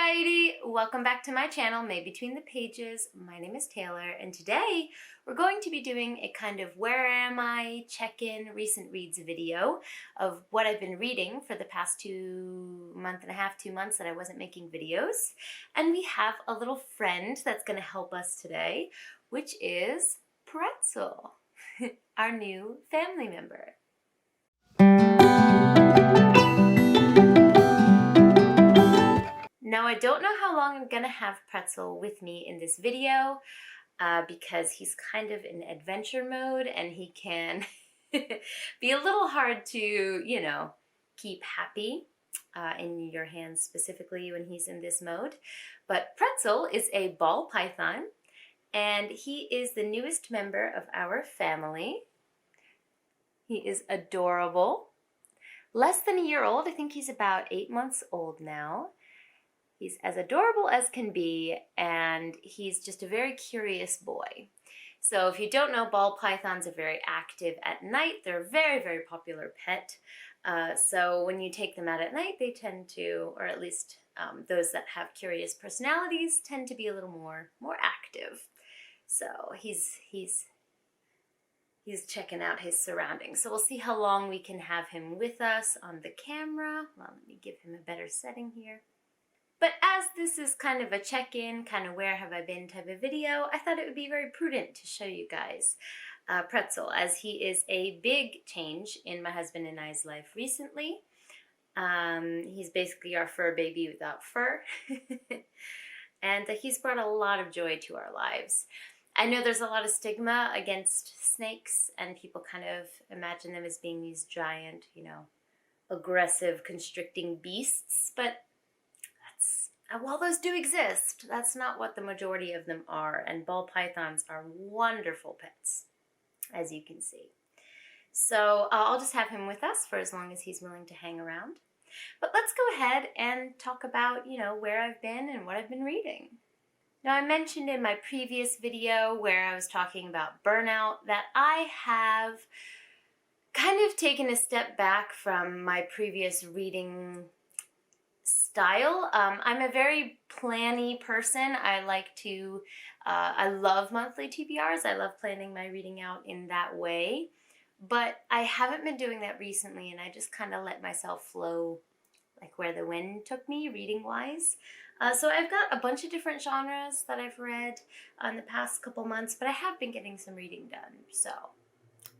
Society! Welcome back to my channel, May Between the Pages. My name is Taylor, and today we're going to be doing a kind of where am I check-in recent reads video of what I've been reading for the past 2 months that I wasn't making videos. And we have a little friend that's going to help us today, which is Pretzel, our new family member. Now, I don't know how long I'm gonna have Pretzel with me in this video because he's kind of in adventure mode and he can be a little hard to, keep happy in your hands specifically when he's in this mode. But Pretzel is a ball python and he is the newest member of our family. He is adorable. Less than a year old. I think he's about 8 months old now. He's as adorable as can be, and he's just a very curious boy. So if you don't know, ball pythons are very active at night. They're a very, very popular pet. So when you take them out at night, they tend to, or at least those that have curious personalities, tend to be a little more active. So he's checking out his surroundings. So we'll see how long we can have him with us on the camera. Well, let me give him a better setting here. But as this is kind of a check-in, kind of where have I been type of video, I thought it would be very prudent to show you guys Pretzel, as he is a big change in my husband and I's life recently. He's basically our fur baby without fur. And he's brought a lot of joy to our lives. I know there's a lot of stigma against snakes, and people kind of imagine them as being these giant, aggressive, constricting beasts, but while those do exist, that's not what the majority of them are, and ball pythons are wonderful pets, as you can see. So I'll just have him with us for as long as he's willing to hang around. But let's go ahead and talk about, where I've been and what I've been reading. Now, I mentioned in my previous video where I was talking about burnout that I have kind of taken a step back from my previous reading style. I'm a very planny person. I like to, I love monthly TBRs. I love planning my reading out in that way, but I haven't been doing that recently, and I just kind of let myself flow like where the wind took me reading wise. So I've got a bunch of different genres that I've read in the past couple months, but I have been getting some reading done. So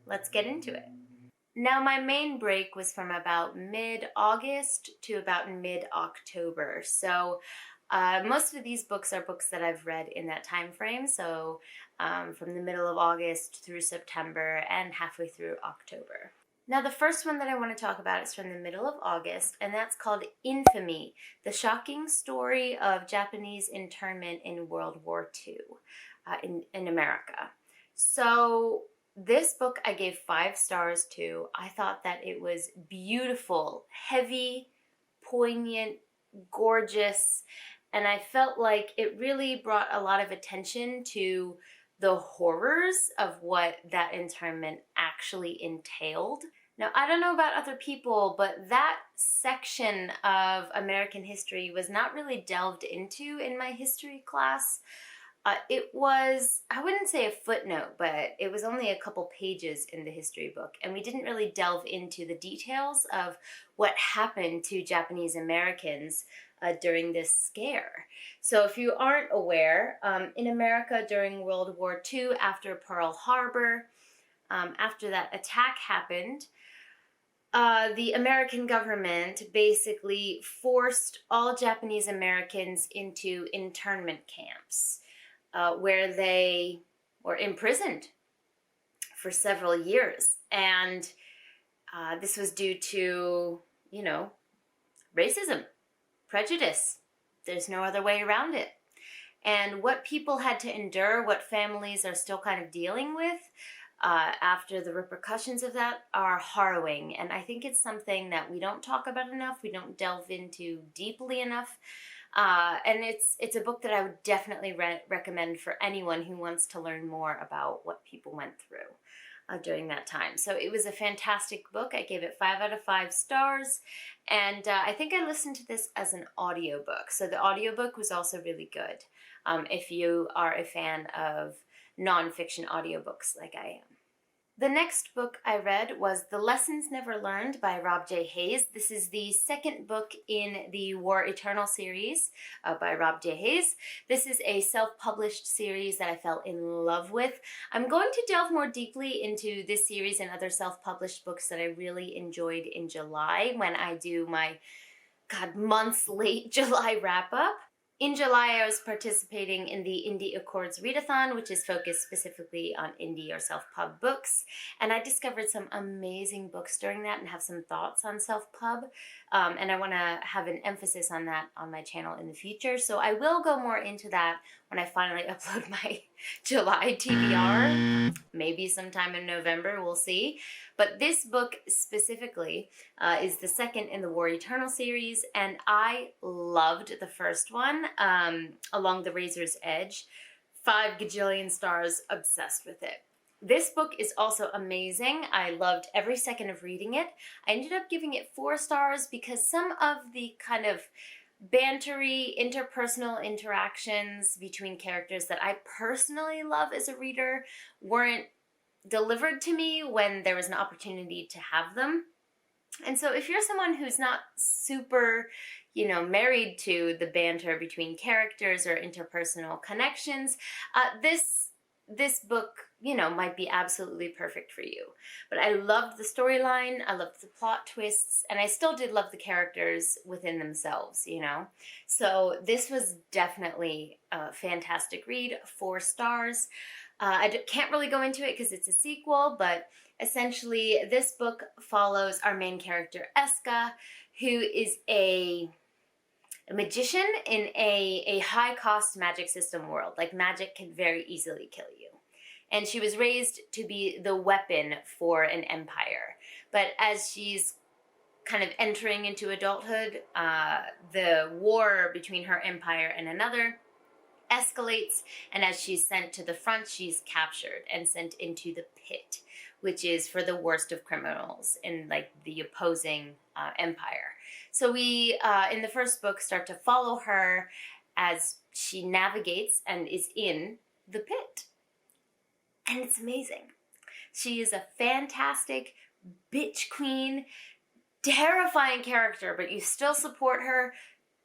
let's get into it. Now, my main break was from about mid-August to about mid-October. So most of these books are books that I've read in that time frame. So from the middle of August through September and halfway through October. Now, the first one that I want to talk about is from the middle of August, and that's called Infamy, the shocking story of Japanese internment in World War II in America. So this book I gave 5 stars to. I thought that it was beautiful, heavy, poignant, gorgeous, and I felt like it really brought a lot of attention to the horrors of what that internment actually entailed. Now, I don't know about other people, but that section of American history was not really delved into in my history class. It was, I wouldn't say a footnote, but it was only a couple pages in the history book, and we didn't really delve into the details of what happened to Japanese Americans during this scare. So if you aren't aware, in America during World War II, after Pearl Harbor, after that attack happened, the American government basically forced all Japanese Americans into internment camps, where they were imprisoned for several years. And this was due to, racism, prejudice. There's no other way around it. And what people had to endure, what families are still kind of dealing with after the repercussions of that are harrowing. And I think it's something that we don't talk about enough, we don't delve into deeply enough. And it's a book that I would definitely recommend for anyone who wants to learn more about what people went through. during that time. So it was a fantastic book. I gave it 5 out of 5 stars. And I think I listened to this as an audiobook. So the audiobook was also really good if you are a fan of nonfiction audiobooks like I am. The next book I read was The Lessons Never Learned by Rob J. Hayes. This is the second book in the War Eternal series by Rob J. Hayes. This is a self-published series that I fell in love with. I'm going to delve more deeply into this series and other self-published books that I really enjoyed in July when I do my, months late July wrap-up. In July, I was participating in the Indie Accords Readathon, which is focused specifically on indie or self-pub books. And I discovered some amazing books during that and have some thoughts on self-pub. And I want to have an emphasis on that on my channel in the future. So I will go more into that when I finally upload my July TBR. Maybe sometime in November, we'll see. But this book specifically is the second in the War Eternal series, and I loved the first one, Along the Razor's Edge. 5 gajillion stars, obsessed with it. This book is also amazing. I loved every second of reading it. I ended up giving it 4 stars because some of the kind of bantery interpersonal interactions between characters that I personally love as a reader weren't delivered to me when there was an opportunity to have them. And so if you're someone who's not super, married to the banter between characters or interpersonal connections, this book, might be absolutely perfect for you. But I loved the storyline, I loved the plot twists, and I still did love the characters within themselves, So this was definitely a fantastic read, 4 stars. I can't really go into it because it's a sequel, but essentially this book follows our main character, Eska, who is a magician in a high-cost magic system world. Like, magic can very easily kill you. And she was raised to be the weapon for an empire. But as she's kind of entering into adulthood, the war between her empire and another escalates, and as she's sent to the front, she's captured and sent into the pit, which is for the worst of criminals in the opposing empire. So we, in the first book, start to follow her as she navigates and is in the pit. And it's amazing. She is a fantastic bitch queen, terrifying character, but you still support her.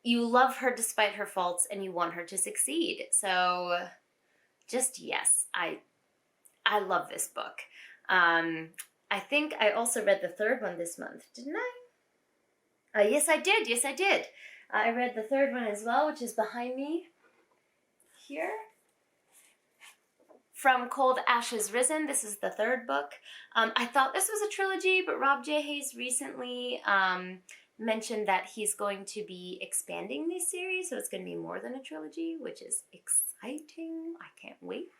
You love her despite her faults, and you want her to succeed. So, just yes, I love this book. I think I also read the third one this month, didn't I? Yes, I did. Yes, I did. I read the third one as well, which is behind me here. From Cold Ashes Risen. This is the third book. I thought this was a trilogy, but Rob J. Hayes recently mentioned that he's going to be expanding this series, so it's going to be more than a trilogy, which is exciting. I can't wait.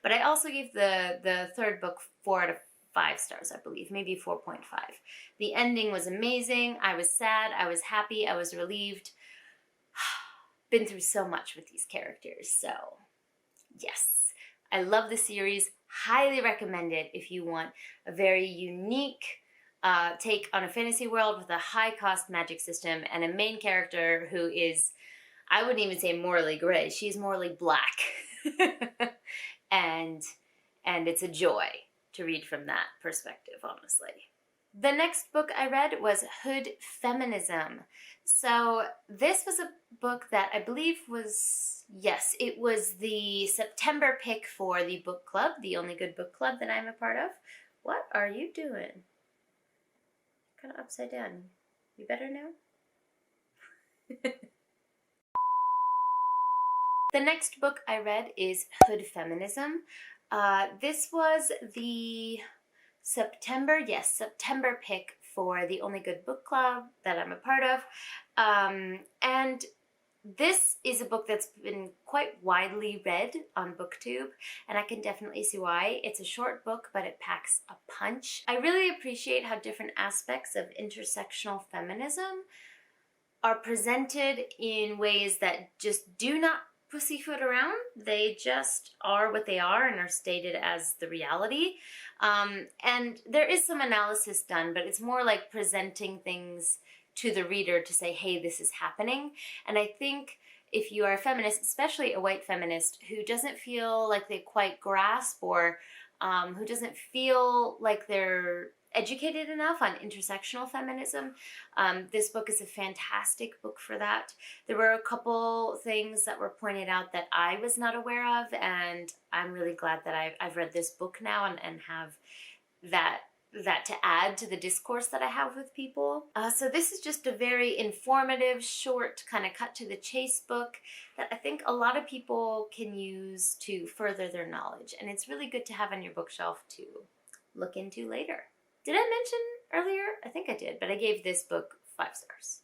But I also gave the third book 4 out of 5 stars, I believe, maybe 4.5. The ending was amazing. I was sad, I was happy, I was relieved. Been through so much with these characters, so yes. I love the series, highly recommend it if you want a very unique take on a fantasy world with a high-cost magic system and a main character who is, I wouldn't even say morally gray, she's morally black. and it's a joy to read from that perspective, honestly. The next book I read was Hood Feminism. So this was a book that I believe was, yes, it was the September pick for the book club, the only good book club that I'm a part of. What are you doing? Kind of upside down. You better now? The next book I read is Hood Feminism. This was the September pick for the only good book club that I'm a part of. And this is a book that's been quite widely read on BookTube, and I can definitely see why. It's a short book, but it packs a punch. I really appreciate how different aspects of intersectional feminism are presented in ways that just do not pussyfoot around. They just are what they are and are stated as the reality. And there is some analysis done, but it's more like presenting things to the reader to say, hey, this is happening. And I think if you are a feminist, especially a white feminist, who doesn't feel like they quite grasp or who doesn't feel like they're educated enough on intersectional feminism, this book is a fantastic book for that. There were a couple things that were pointed out that I was not aware of, and I'm really glad that I've read this book now and have that to add to the discourse that I have with people. So this is just a very informative, short, kind of cut to the chase book that I think a lot of people can use to further their knowledge. And it's really good to have on your bookshelf to look into later. Did I mention earlier? I think I did, but I gave this book 5 stars.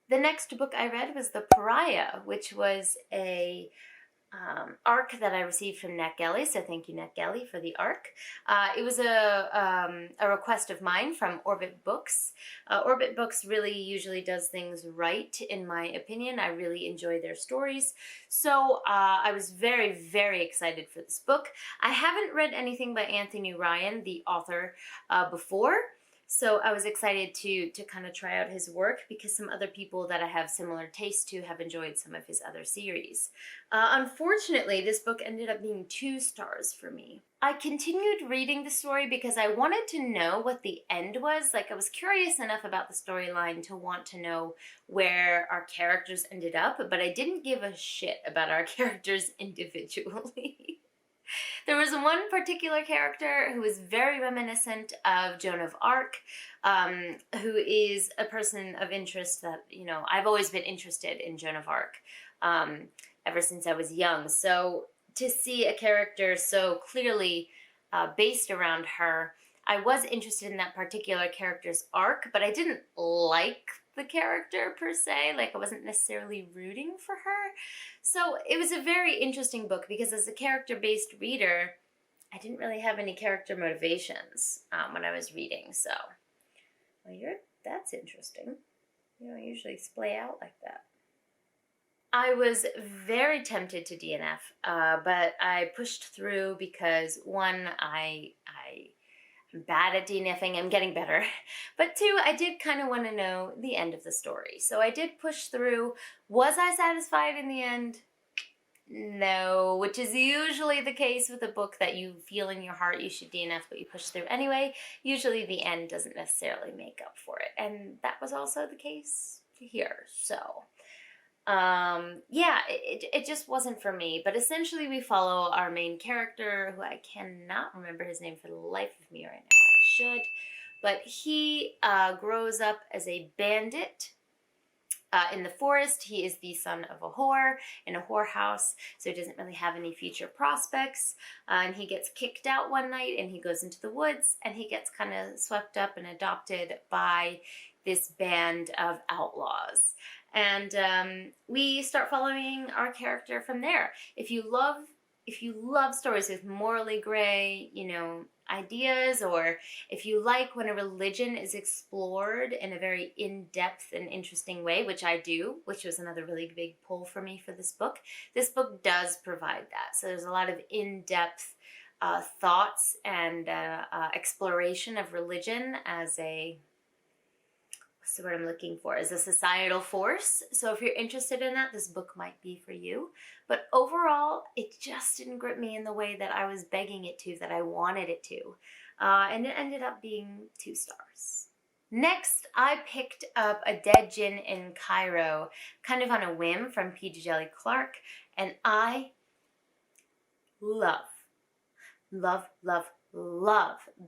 The next book I read was The Pariah, which was a arc that I received from NetGalley, so thank you NetGalley for the arc. It was a request of mine from Orbit Books. Orbit Books really usually does things right, in my opinion. I really enjoy their stories. So I was very, very excited for this book. I haven't read anything by Anthony Ryan, the author, before. So I was excited to kind of try out his work because some other people that I have similar taste to have enjoyed some of his other series. Unfortunately, this book ended up being 2 stars for me. I continued reading the story because I wanted to know what the end was. Like, I was curious enough about the storyline to want to know where our characters ended up, but I didn't give a shit about our characters individually. There was one particular character who was very reminiscent of Joan of Arc, who is a person of interest that, you know, I've always been interested in Joan of Arc ever since I was young. So to see a character so clearly based around her, I was interested in that particular character's arc, but I didn't like the character per se. Like, I wasn't necessarily rooting for her. So it was a very interesting book because as a character-based reader, I didn't really have any character motivations when I was reading. So, well, that's interesting. You don't usually splay out like that. I was very tempted to DNF, but I pushed through because, one, I'm bad at DNFing. I'm getting better. But 2, I did kind of want to know the end of the story. So I did push through. Was I satisfied in the end? No, which is usually the case with a book that you feel in your heart you should DNF, but you push through anyway. Usually the end doesn't necessarily make up for it. And that was also the case here. So yeah, it just wasn't for me. But essentially we follow our main character, who I cannot remember his name for the life of me right now. I should. But he grows up as a bandit in the forest. He is the son of a whore in a whorehouse, so he doesn't really have any future prospects. And he gets kicked out one night and he goes into the woods and he gets kind of swept up and adopted by this band of outlaws. And we start following our character from there. If you love stories with morally gray, you know, ideas, or if you like when a religion is explored in a very in-depth and interesting way, which I do, which was another really big pull for me for this book does provide that. So there's a lot of in-depth thoughts and exploration of religion as a, what's the word I'm looking for, as a societal force. So if you're interested in that, this book might be for you. But overall, it just didn't grip me in the way that I was begging it to, that I wanted it to. And it ended up being 2 stars. Next, I picked up A Dead Djinn in Cairo, kind of on a whim, from P. Djeli Clark. And I love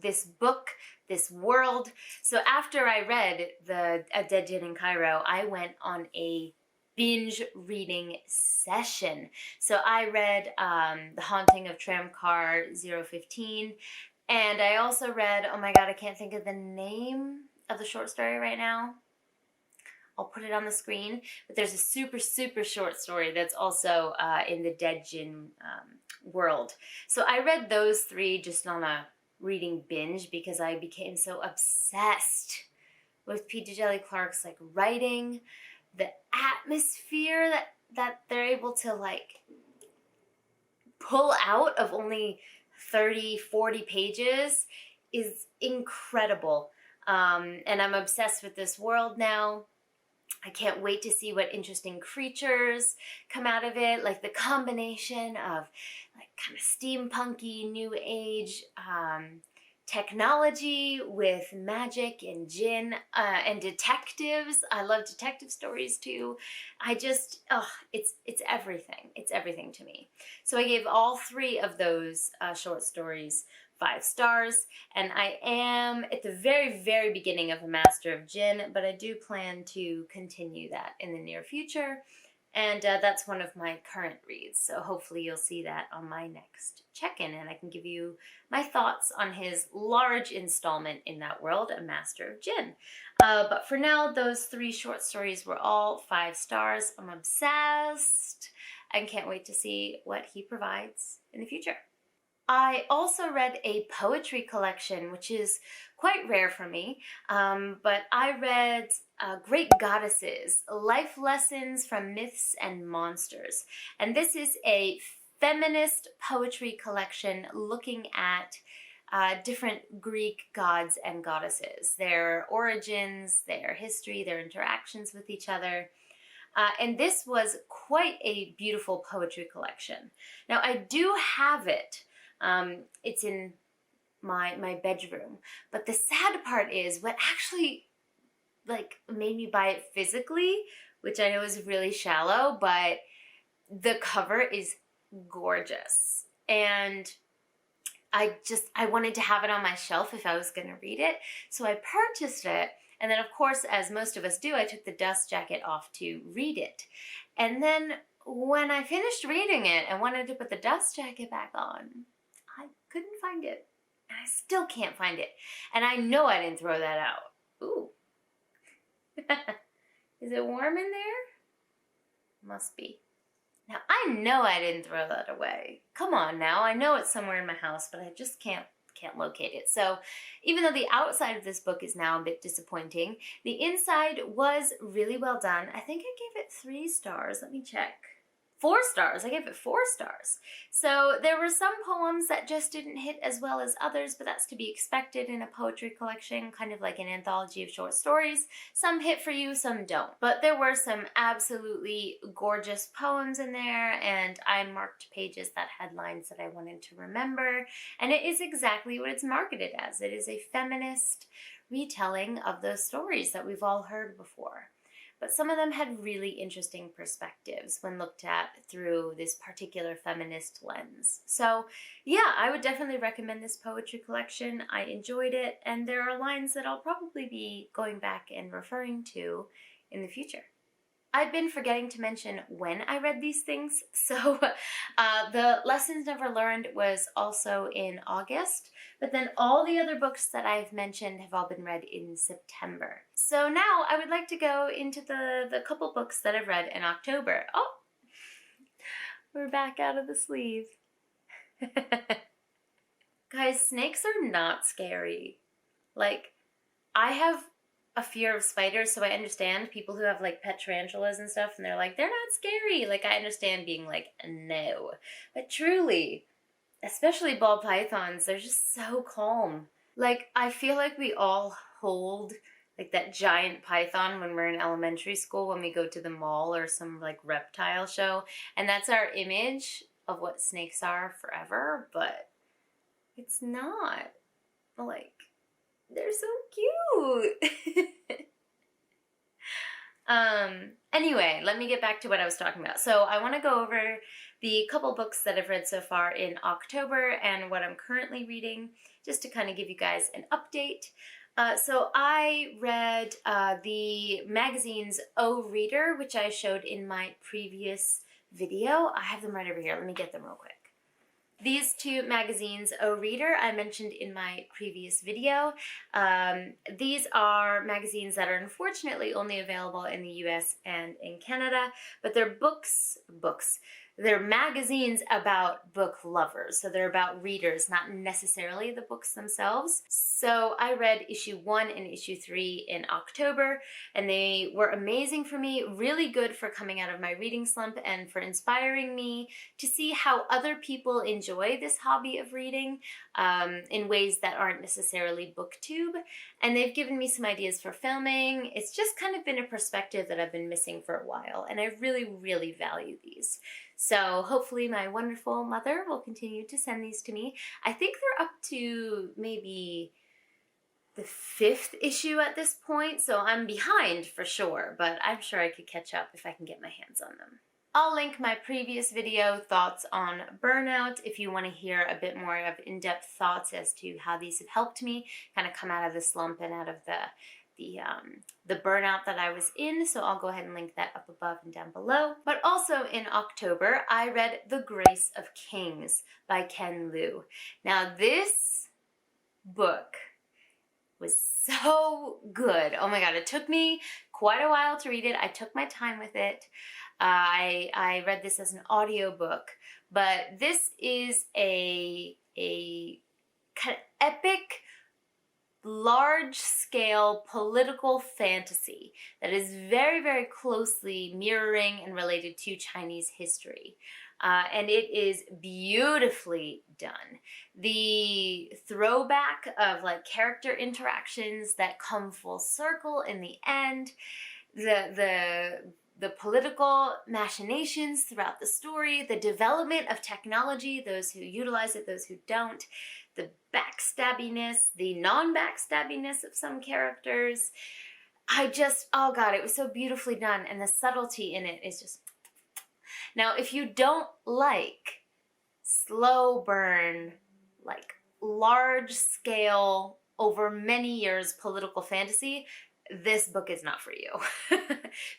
this book, this world. So after I read A Dead Djinn in Cairo, I went on a binge reading session. So I read The Haunting of Tramcar 015, and I also read, oh my god, I can't think of the name of the short story right now. I'll put it on the screen, but there's a super, super short story that's also in the Dead Djinn world. So I read those 3 just on a reading binge because I became so obsessed with P. Djeli Clark's like writing, the atmosphere that they're able to like pull out of only 30, 40 pages is incredible. And I'm obsessed with this world now. I can't wait to see what interesting creatures come out of it, like the combination of like kind of steampunky new age technology with magic and djinn and detectives. I love detective stories too. It's everything. It's everything to me. So I gave all 3 of those short stories 5 stars, and I am at the very, very beginning of a Master of Djinn, but I do plan to continue that in the near future, and that's one of my current reads, so hopefully you'll see that on my next check-in, and I can give you my thoughts on his large installment in that world, A Master of Djinn. But for now, those 3 short stories were all 5 stars. I'm obsessed and can't wait to see what he provides in the future. I also read a poetry collection, which is quite rare for me, but I read Great Goddesses, Life Lessons from Myths and Monsters. And this is a feminist poetry collection looking at different Greek gods and goddesses, their origins, their history, their interactions with each other. And this was quite a beautiful poetry collection. Now, I do have it. It's in my bedroom. But the sad part is what actually like made me buy it physically, which I know is really shallow, but the cover is gorgeous. And I wanted to have it on my shelf if I was going to read it. So I purchased it. And then, of course, as most of us do, I took the dust jacket off to read it. And then when I finished reading it and wanted to put the dust jacket back on, I couldn't find it. And I still can't find it. And I know I didn't throw that out. Ooh. Is it warm in there? Must be. Now, I know I didn't throw that away. Come on now. I know it's somewhere in my house, but I just can't locate it. So even though the outside of this book is now a bit disappointing, the inside was really well done. I think I gave it 3 stars. Let me check. 4 stars. I gave it 4 stars. So there were some poems that just didn't hit as well as others, but that's to be expected in a poetry collection, kind of like an anthology of short stories. Some hit for you, some don't. But there were some absolutely gorgeous poems in there, and I marked pages that had lines that I wanted to remember. And it is exactly what it's marketed as. It is a feminist retelling of those stories that we've all heard before. But some of them had really interesting perspectives when looked at through this particular feminist lens. So yeah, I would definitely recommend this poetry collection. I enjoyed it, and there are lines that I'll probably be going back and referring to in the future. I've been forgetting to mention when I read these things, so the Lessons Never Learned was also in August, but then all the other books that I've mentioned have all been read in September. So now I would like to go into the couple books that I've read in October. Oh, we're back out of the sleeve. Guys, snakes are not scary. Like, I have a fear of spiders, so I understand people who have like pet tarantulas and stuff, and they're like, they're not scary. Like, I understand being like, no. But truly, especially ball pythons, they're just so calm. Like, I feel like we all hold like that giant python when we're in elementary school, when we go to the mall or some like reptile show, and that's our image of what snakes are forever, but it's not. Like, they're so cute. Anyway, let me get back to what I was talking about. So I want to go over the couple books that I've read so far in October and what I'm currently reading, just to kind of give you guys an update. So I read the magazine's O Reader, which I showed in my previous video. I have them right over here. Let me get them real quick. These 2 magazines, O Reader, I mentioned in my previous video. These are magazines that are unfortunately only available in the US and in Canada, but they're books. they're magazines about book lovers. So they're about readers, not necessarily the books themselves. So I read issue 1 and issue 3 in October, and they were amazing for me, really good for coming out of my reading slump and for inspiring me to see how other people enjoy this hobby of reading in ways that aren't necessarily booktube. And they've given me some ideas for filming. It's just kind of been a perspective that I've been missing for a while, and I really, really value these. So hopefully my wonderful mother will continue to send these to me. I think they're up to maybe the 5th issue at this point, so I'm behind for sure, but I'm sure I could catch up if I can get my hands on them. I'll link my previous video, thoughts on burnout, if you want to hear a bit more of in-depth thoughts as to how these have helped me kind of come out of the slump and out of the burnout that I was in, so I'll go ahead and link that up above and down below. But also in October, I read The Grace of Kings by Ken Liu. Now this book was so good. Oh my god, it took me quite a while to read it. I took my time with it. I read this as an audiobook, but this is a kind of epic, large-scale political fantasy that is very, very closely mirroring and related to Chinese history. And it is beautifully done. The throwback of like character interactions that come full circle in the end, the political machinations throughout the story, the development of technology, those who utilize it, those who don't, the backstabbiness, the non-backstabbiness of some characters. Oh god, it was so beautifully done, and the subtlety in it is just... Now, if you don't like slow burn, like large scale, over many years political fantasy, this book is not for you.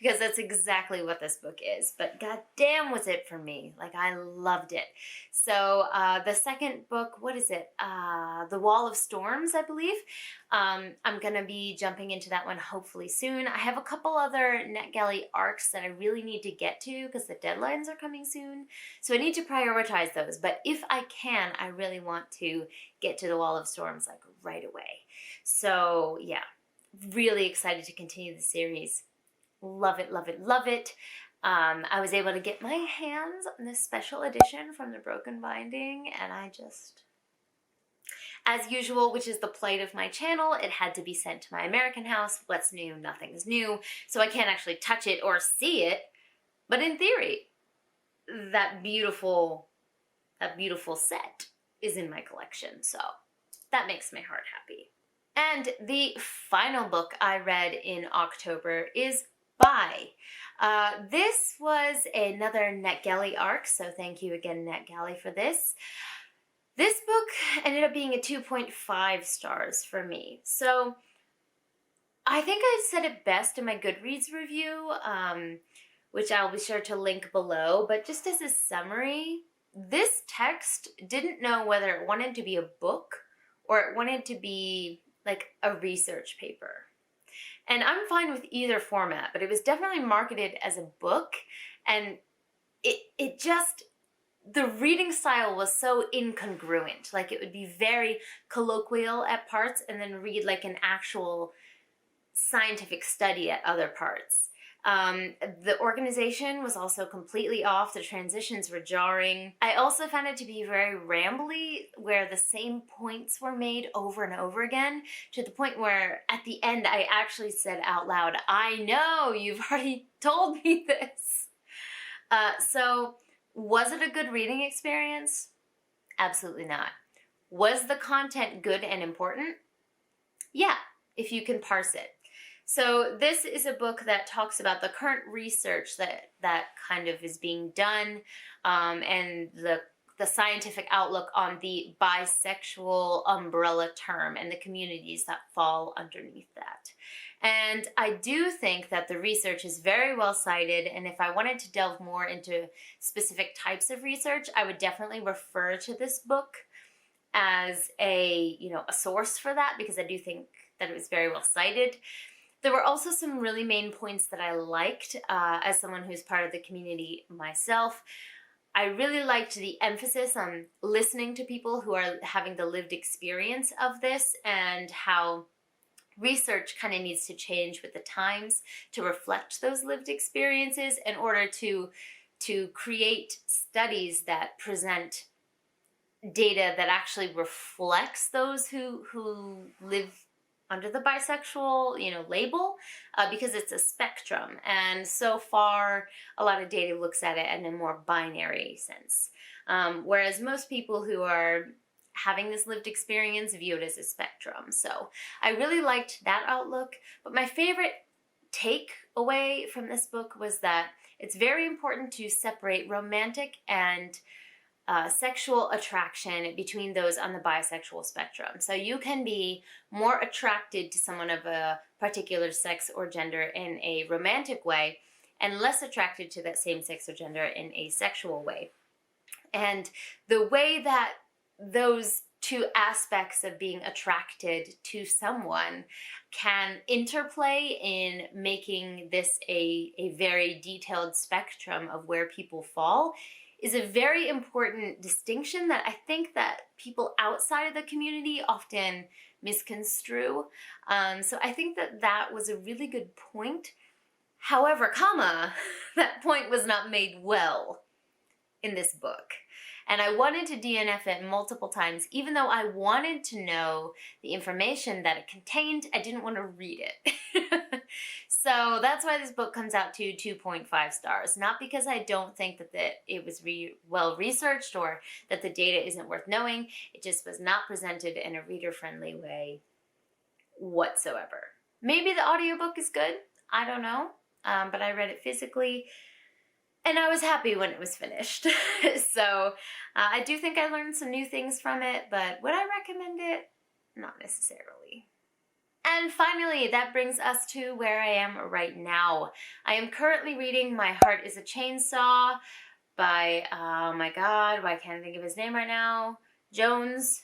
Because that's exactly what this book is. But goddamn was it for me. Like, I loved it. So the second book, what is it? The Wall of Storms, I believe. I'm gonna be jumping into that one hopefully soon. I have a couple other NetGalley arcs that I really need to get to because the deadlines are coming soon. So I need to prioritize those. But if I can, I really want to get to the Wall of Storms like right away. So yeah. Really excited to continue the series. Love it, love it, love it. I was able to get my hands on this special edition from the Broken Binding, and I just... As usual, which is the plight of my channel, it had to be sent to my American house. What's new? Nothing's new. So I can't actually touch it or see it. But in theory, that beautiful set is in my collection. So that makes my heart happy. And the final book I read in October is Bye. This was another NetGalley arc, so thank you again, NetGalley, for this. This book ended up being a 2.5 stars for me. So I think I said it best in my Goodreads review, which I'll be sure to link below, but just as a summary, this text didn't know whether it wanted to be a book or it wanted to be like a research paper. And I'm fine with either format, but it was definitely marketed as a book, and it just, the reading style was so incongruent. Like, it would be very colloquial at parts and then read like an actual scientific study at other parts. The organization was also completely off. The transitions were jarring. I also found it to be very rambly, where the same points were made over and over again, to the point where at the end I actually said out loud, I know you've already told me this. So was it a good reading experience? Absolutely not. Was the content good and important? Yeah, if you can parse it. So this is a book that talks about the current research that kind of is being done, and the scientific outlook on the bisexual umbrella term and the communities that fall underneath that. And I do think that the research is very well cited, and if I wanted to delve more into specific types of research, I would definitely refer to this book as a source for that, because I do think that it was very well cited. There were also some really main points that I liked as someone who's part of the community myself. I really liked the emphasis on listening to people who are having the lived experience of this, and how research kind of needs to change with the times to reflect those lived experiences in order to create studies that present data that actually reflects those who live under the bisexual, label, because it's a spectrum. And so far, a lot of data looks at it in a more binary sense. Whereas most people who are having this lived experience view it as a spectrum. So I really liked that outlook. But my favorite takeaway from this book was that it's very important to separate romantic and sexual attraction between those on the bisexual spectrum. So you can be more attracted to someone of a particular sex or gender in a romantic way, and less attracted to that same sex or gender in a sexual way. And the way that those two aspects of being attracted to someone can interplay in making this a very detailed spectrum of where people fall is a very important distinction that I think that people outside of the community often misconstrue. So I think that that was a really good point. However, that point was not made well in this book. And I wanted to DNF it multiple times, even though I wanted to know the information that it contained. I didn't want to read it. So that's why this book comes out to 2.5 stars. Not because I don't think that it was well researched or that the data isn't worth knowing. It just was not presented in a reader-friendly way whatsoever. Maybe the audiobook is good. I don't know. But I read it physically, and I was happy when it was finished. So I do think I learned some new things from it, but would I recommend it? Not necessarily. And finally, that brings us to where I am right now. I am currently reading My Heart is a Chainsaw by, oh my god, why can't I think of his name right now? Jones.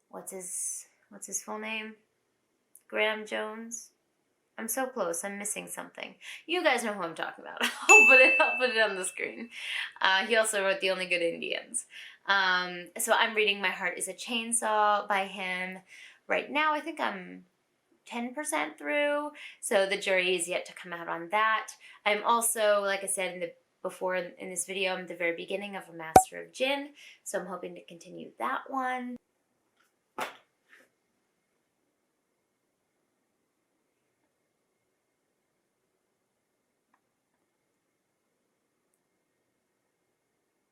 What's his full name? Graham Jones? I'm so close. I'm missing something. You guys know who I'm talking about. I'll put it on the screen. He also wrote The Only Good Indians. So I'm reading My Heart is a Chainsaw by him right now. I think I'm 10% through. So the jury is yet to come out on that. I'm also, like I said in this video, I'm at the very beginning of A Master of Jinn. So I'm hoping to continue that one.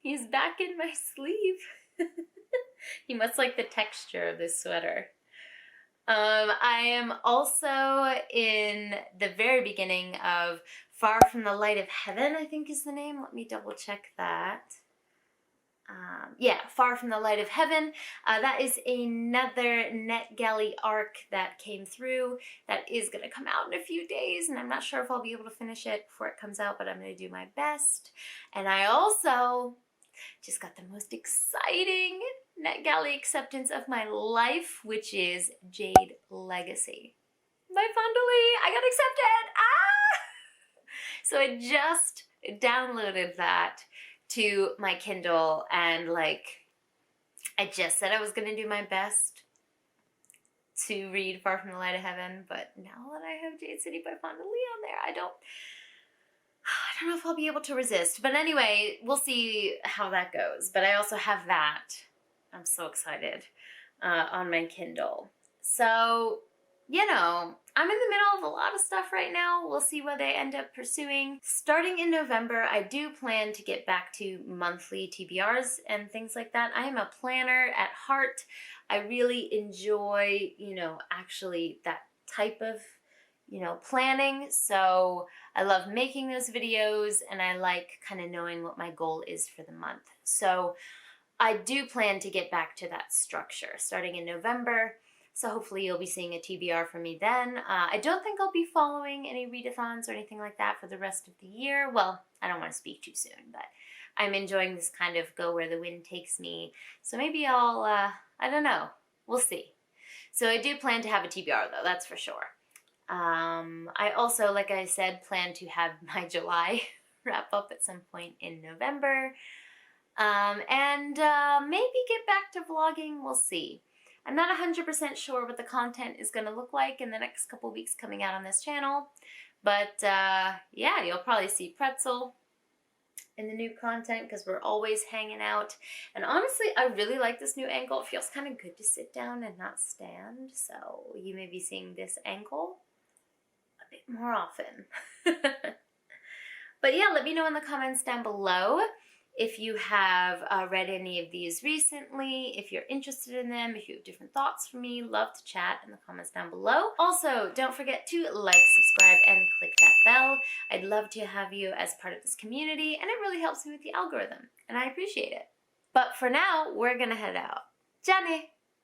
He's back in my sleeve. He must like the texture of this sweater. I am also in the very beginning of Far From the Light of Heaven, I think is the name. Let me double check that. Far From the Light of Heaven. That is another NetGalley arc that came through that is going to come out in a few days, and I'm not sure if I'll be able to finish it before it comes out, but I'm going to do my best. And I also just got the most exciting NetGalley acceptance of my life, which is Jade Legacy by Fondly. I got accepted! So I just downloaded that to my Kindle, and I just said I was going to do my best to read Far From the Light of Heaven, but now that I have Jade City by Fondly on there, I don't know if I'll be able to resist. But anyway, we'll see how that goes. But I also have that. I'm so excited on my Kindle. So, I'm in the middle of a lot of stuff right now. We'll see what I end up pursuing. Starting in November, I do plan to get back to monthly TBRs and things like that. I am a planner at heart. I really enjoy, actually that type of planning. So I love making those videos, and I like kind of knowing what my goal is for the month. So I do plan to get back to that structure starting in November. So hopefully you'll be seeing a TBR from me then. I don't think I'll be following any readathons or anything like that for the rest of the year. Well, I don't want to speak too soon, but I'm enjoying this kind of go where the wind takes me. So maybe I'll, I don't know. We'll see. So I do plan to have a TBR though, that's for sure. I also, like I said, plan to have my July. wrap up at some point in November. And maybe get back to vlogging, we'll see. I'm not 100% sure what the content is going to look like in the next couple weeks coming out on this channel. But yeah, you'll probably see Pretzel in the new content because we're always hanging out. And honestly, I really like this new angle. It feels kind of good to sit down and not stand. So you may be seeing this angle a bit more often. But yeah, let me know in the comments down below if you have read any of these recently, if you're interested in them, if you have different thoughts for me. Love to chat in the comments down below. Also, don't forget to like, subscribe, and click that bell. I'd love to have you as part of this community, and it really helps me with the algorithm, and I appreciate it. But for now, we're gonna head out. Jane!